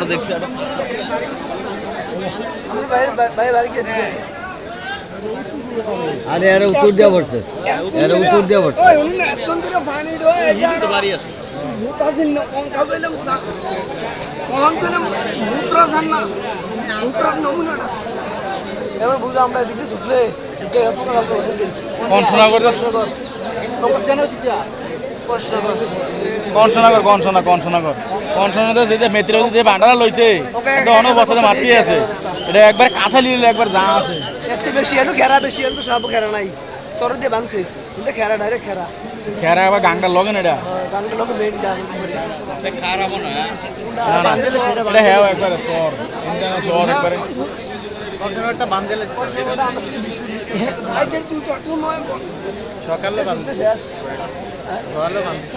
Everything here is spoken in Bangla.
দেখছি আরে আরে উত্তর দেওয়া পড়ছে আরে উত্তর দেওয়া পড়ছে এবার বুঝো আমরা এদিকে ছুটলে মেত্রী যে ভান্ডারা লইছে অনেক বছর মাতি আছে এটা একবার কাঁচা নিলে একবার যা আছে এত বেশি এলো খেরা বেশি এলো সব খেরা নাই সর দিয়ে ভাঙছে কিন্তু খেরা ডাইরেক্ট খেরা খেরা আবার গাঙ্গার লগেন এটা গানগুলো লোক মেন গান খারাপ না এটা হ্যাঁ একবারে সর সর একবারে একটা বান্ধেলে সকালে বান্ধে শেষ সকালে বান্ধে